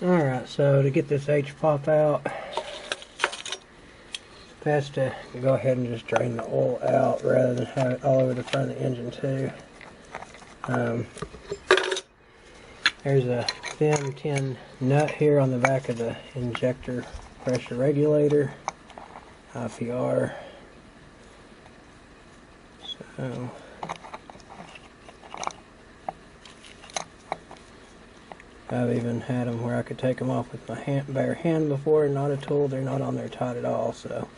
Alright, so to get this HPOP out, best to go ahead and just drain the oil out rather than have it all over the front of the engine too. There's a thin tin nut here on the back of the injector pressure regulator, IPR. So I've even had them where I could take them off with my bare hand before, not a tool. They're not on there tight at all, so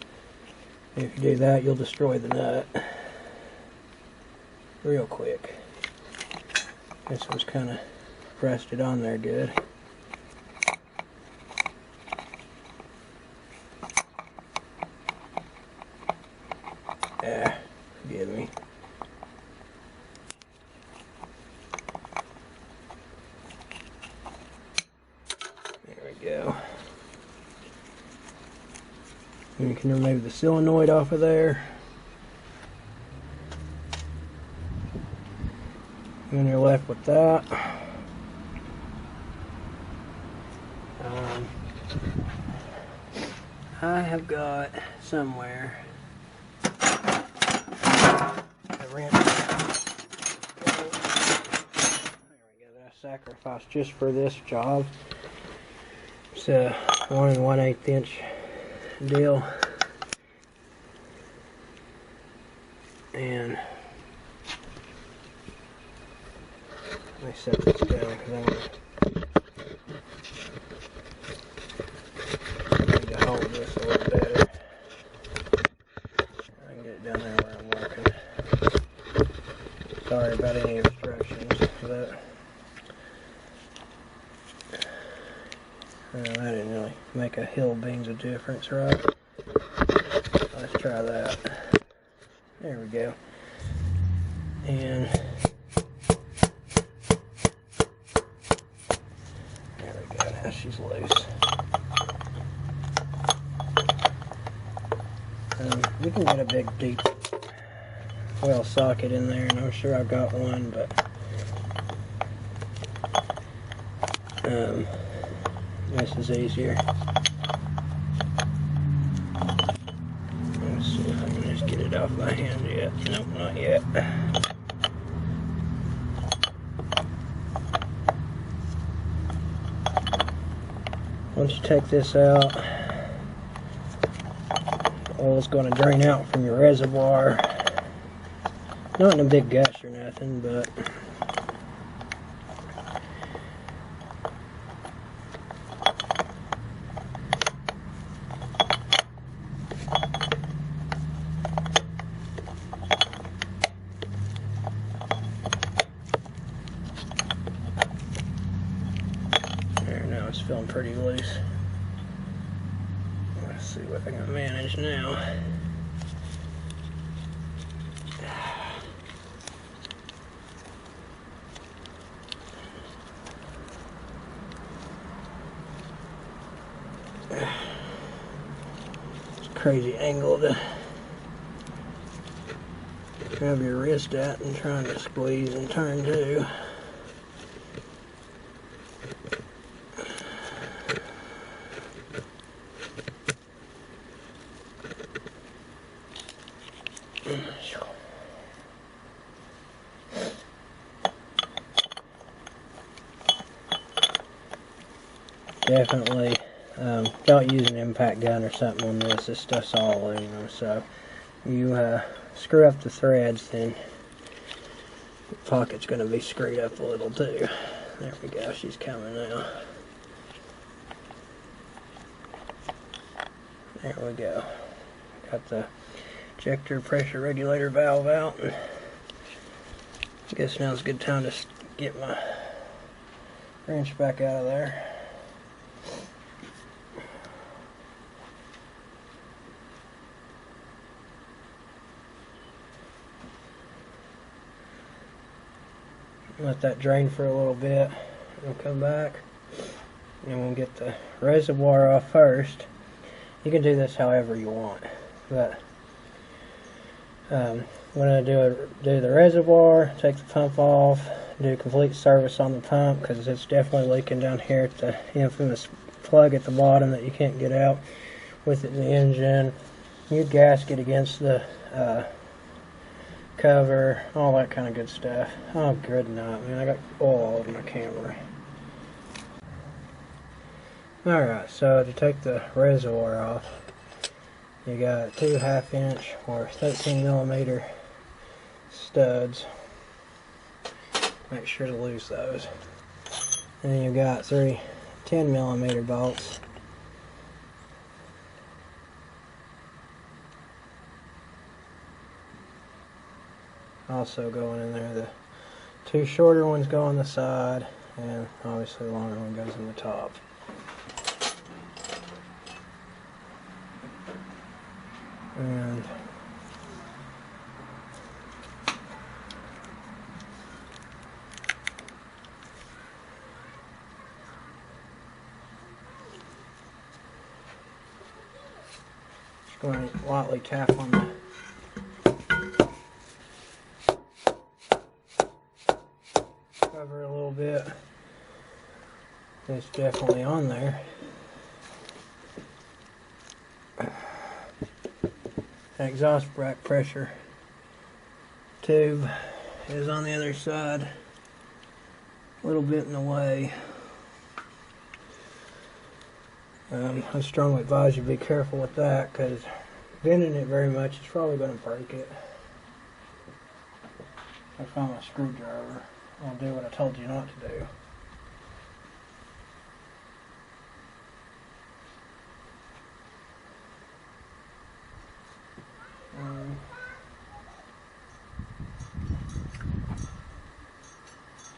if you do that, you'll destroy the nut real quick. This was kind of rusted on there good. Yeah, forgive me. There we go. And you can remove the solenoid off of there. And then you're left with that. I have got somewhere a wrench. There we go, that I sacrificed just for this job. It's a 1 1/8 inch deal. And let me set this down because I'm going to hold this a little better. I can get it down there where I'm working. Sorry about any obstructions, but that didn't really make a hill beans of difference, right? Let's try that. There we go. And there we go. Now she's loose. You can get a big deep well socket in there, and I'm sure I've got one, but this is easier. Let's see if I can just get it off my hand yet. Nope, not yet. Once you take this out, oil's going to drain out from your reservoir. Not in a big gush or nothing, but there, now it's feeling pretty loose. Let's see what I can manage now. It's a crazy angle to grab your wrist at and trying to squeeze and turn too. Definitely don't use an impact gun or something on this. This stuff's all aluminum, so you screw up the threads, then the pocket's going to be screwed up a little too. There we go, she's coming now. There we go. Got the injector pressure regulator valve out. I guess now's a good time to get my wrench back out of there. Let that drain for a little bit. We'll come back and we'll get the reservoir off first. You can do this however you want, but I'm going to do the reservoir, take the pump off, do complete service on the pump because it's definitely leaking down here at the infamous plug at the bottom that you can't get out with it in the engine. New gasket against the cover, all that kind of good stuff. Oh, good night, man. I got oil all over my camera. Alright, so to take the reservoir off, you got 2 1/2-inch or 13mm studs. Make sure to lose those. And then you've got 3 10mm bolts. Also going in there. The 2 shorter ones go on the side, and obviously the longer one goes in the top. And just going to lightly tap on the cover a little bit. It's definitely on there. The exhaust back pressure tube is on the other side, a little bit in the way. I strongly advise you to be careful with that because bending it very much is probably going to break it. I found my screwdriver. I'll do what I told you not to do.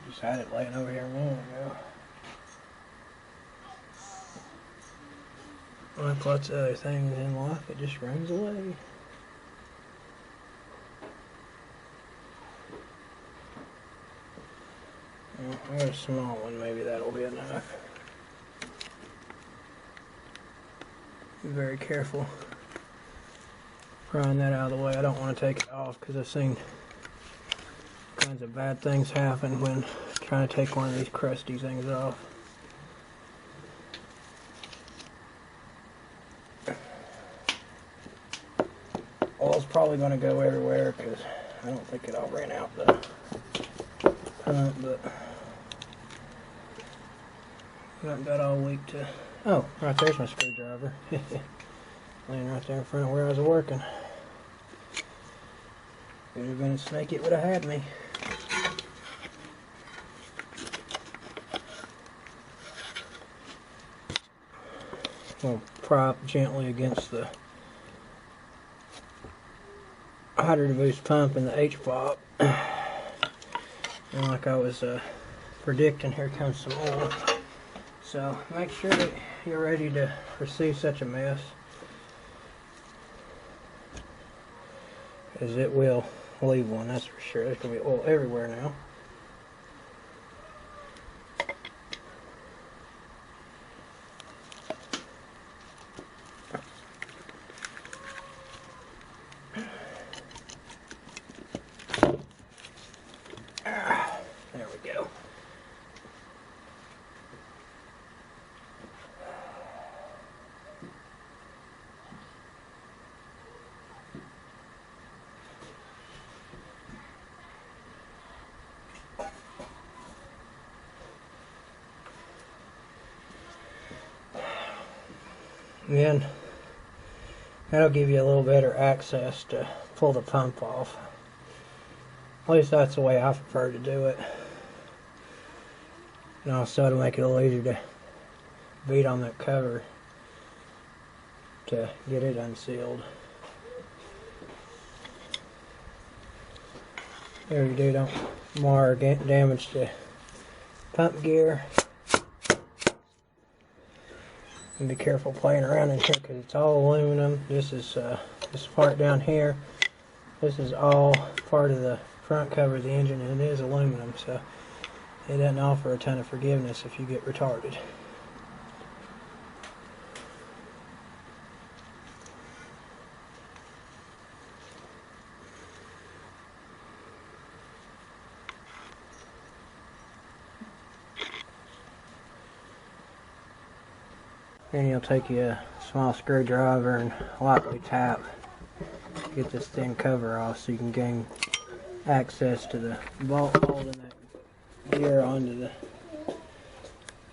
Just had it laying over here a minute ago. Like lots of other things in life, it just runs away. I got a small one, maybe that'll be enough. Be very careful prying that out of the way. I don't want to take it off because I've seen all kinds of bad things happen when trying to take one of these crusty things off. Oil's probably going to go everywhere because I don't think it all ran out the pump, but got all weak to. Oh, right there's my screwdriver. Laying right there in front of where I was working. If it had been a snake, it would have had me. I'll pry up gently against the hydrogen boost pump and the HPOP. And like I was predicting, here comes some oil. So make sure that you're ready to receive such a mess, as it will leave one, that's for sure. There's going to be oil everywhere now. There we go. Then that'll give you a little better access to pull the pump off. At least that's the way I prefer to do it. And also to make it a little easier to beat on that cover to get it unsealed. There you do, don't mar or damage the pump gear. And be careful playing around in here because it's all aluminum. This is this part down here. This is all part of the front cover of the engine, and it is aluminum, so it doesn't offer a ton of forgiveness if you get retarded. Then you'll take you a small screwdriver and lightly tap, get this thin cover off so you can gain access to the bolt holding that gear onto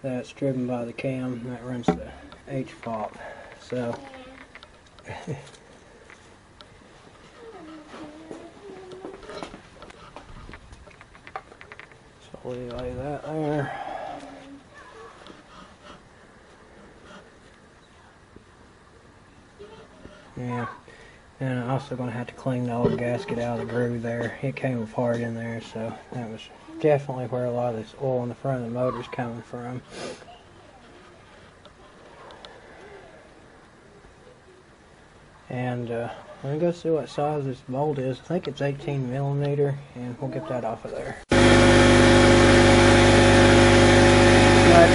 that's driven by the cam that runs the HPOP. So we lay that there. Yeah, and I'm also going to have to clean the old gasket out of the groove there. It came apart in there, so that was definitely where a lot of this oil in the front of the motor is coming from. And let me go see what size this bolt is. I think it's 18mm, and we'll get that off of there. To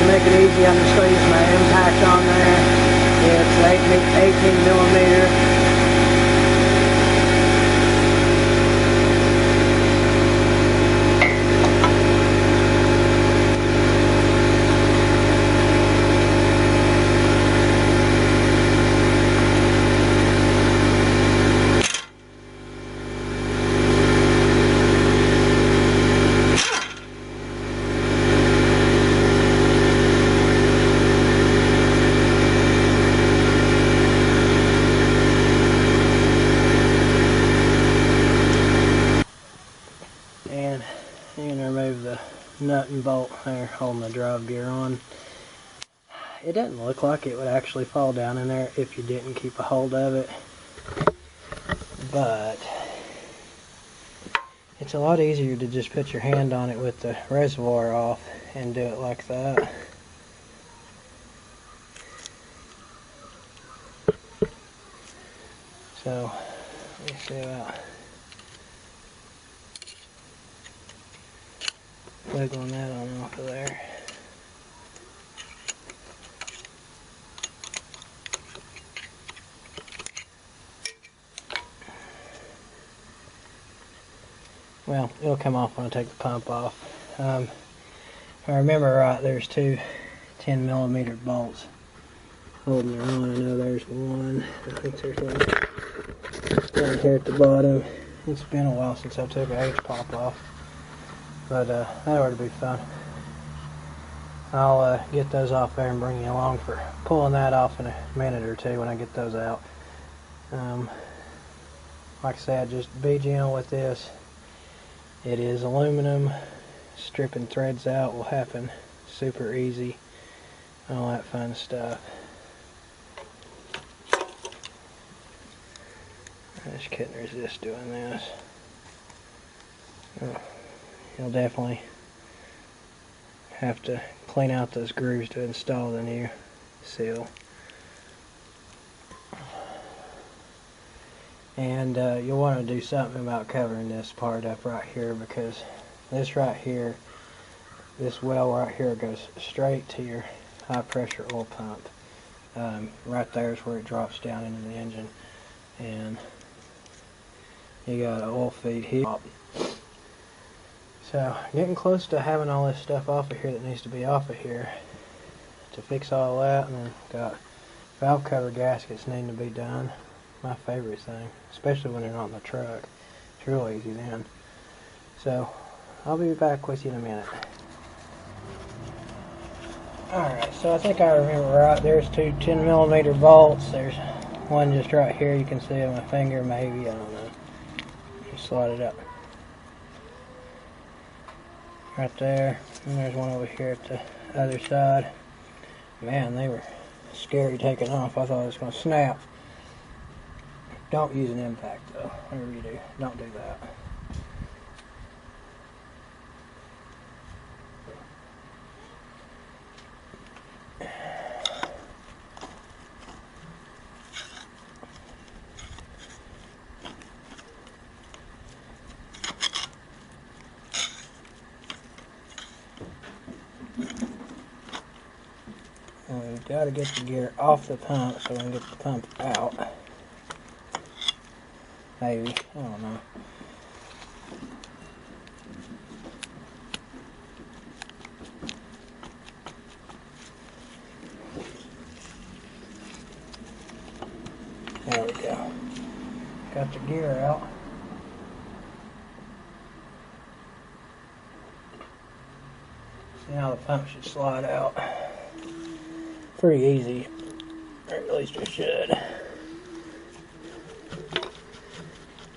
make it easy, I'm just going to use my impact on there. It's 18mm. And you can remove the nut and bolt there holding the drive gear on. It doesn't look like it would actually fall down in there if you didn't keep a hold of it, but it's a lot easier to just put your hand on it with the reservoir off and do it like that. So let me see about wiggling that on off of there. Well, it'll come off when I take the pump off. If I remember right, there's two 10mm bolts holding it on. I know there's one. I think there's one right here at the bottom. It's been a while since I took a HPOP off, but that ought to be fun. I'll get those off there and bring you along for pulling that off in a minute or two when I get those out. Like I said, just be gentle with this. It is aluminum. Stripping threads out will happen super easy. All that fun stuff. I just couldn't resist doing this. You'll definitely have to clean out those grooves to install the new seal. And you'll want to do something about covering this part up right here, because this right here, this well right here goes straight to your high pressure oil pump. Right there is where it drops down into the engine, and you got an oil feed here. So getting close to having all this stuff off of here that needs to be off of here. To fix all that, and then got valve cover gaskets needing to be done. My favorite thing, especially when they're not in the truck. It's real easy then. So I'll be back with you in a minute. Alright, so I think I remember right. There's two 10mm bolts. There's one just right here. You can see it on my finger, maybe. I don't know. Just slide it up. Right there. And there's one over here at the other side. Man, they were scary taking off. I thought it was going to snap. Don't use an impact though. Whatever you do, don't do that. And we've got to get the gear off the pump so we can get the pump out. Maybe, I don't know. got the gear out. See how the pump should slide out. Pretty easy, or at least it should.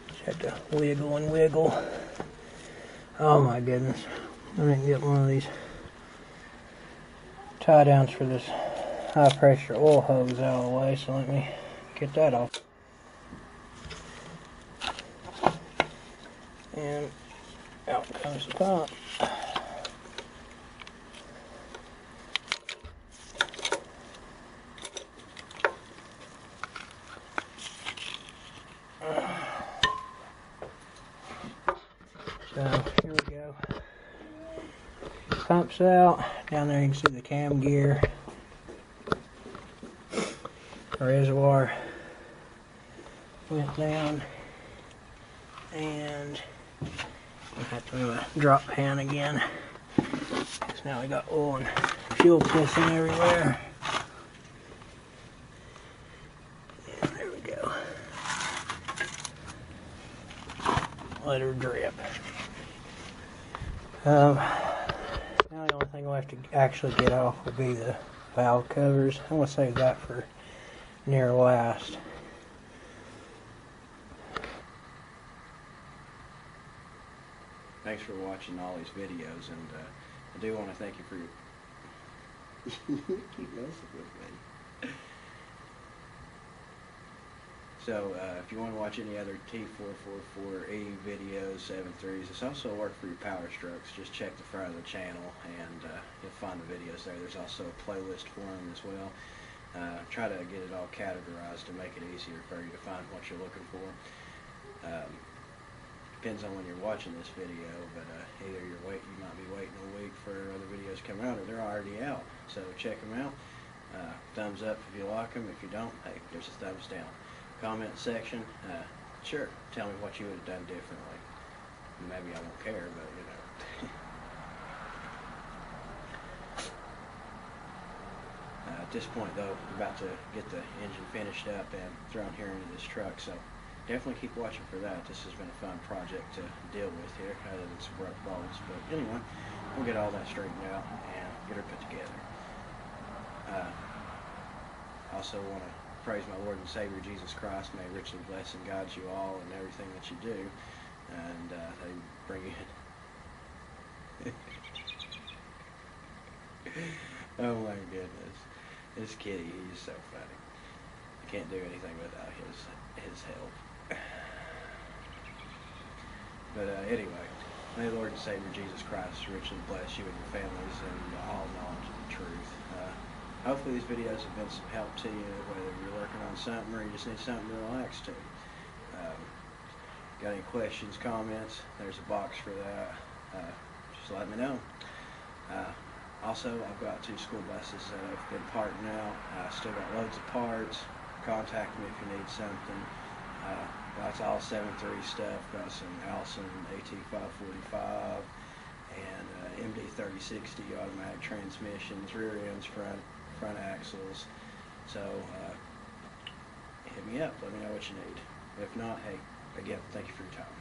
Just have to wiggle and wiggle. Oh my goodness. I didn't get one of these tie downs for this high pressure oil hose out of the way, so let me get that off. And out comes the pump. So here we go. Pumps out. Down there you can see the cam gear. The reservoir went down, and I have to move a drop pan again. So now we got oil and fuel pissing everywhere. And there we go. Let her drip. Now the only thing we'll have to actually get off will be the valve covers. I'm going to save that for near last. Thanks for watching all these videos, and I do want to thank you for your keep messing with me. So if you want to watch any other T444E videos, 7.3s, it's also a work for your PowerStrokes. Just check the front of the channel and you'll find the videos there. There's also a playlist for them as well. Try to get it all categorized to make it easier for you to find what you're looking for. Depends on when you're watching this video, but either you might be waiting a week for other videos to come out, or they're already out. So check them out. Thumbs up if you like them. If you don't, hey, there's a thumbs down. Comment section, sure, tell me what you would have done differently. Maybe I won't care, but you know. At this point though, we're about to get the engine finished up and thrown here into this truck, so definitely keep watching for that. This has been a fun project to deal with here, other than some rough bolts, but anyway, we'll get all that straightened out and get her put together. Also want to praise my Lord and Savior Jesus Christ. May richly bless and guide you all in everything that you do, and they bring in. Oh my goodness, this kitty, he's so funny. I can't do anything without his help. But anyway, may the Lord and Savior Jesus Christ richly bless you and your families and all knowledge of the truth. Hopefully these videos have been some help to you, whether you're working on something or you just need something to relax to. Got any questions, comments, there's a box for that. Just let me know. Also, I've got 2 school buses that have been parting out. Still got loads of parts. Contact me if you need something. That's all 7.3 stuff. Got some Allison AT545 and MD3060 automatic transmissions, rear ends, front axles. So hit me up. Let me know what you need. If not, hey, again, thank you for your time.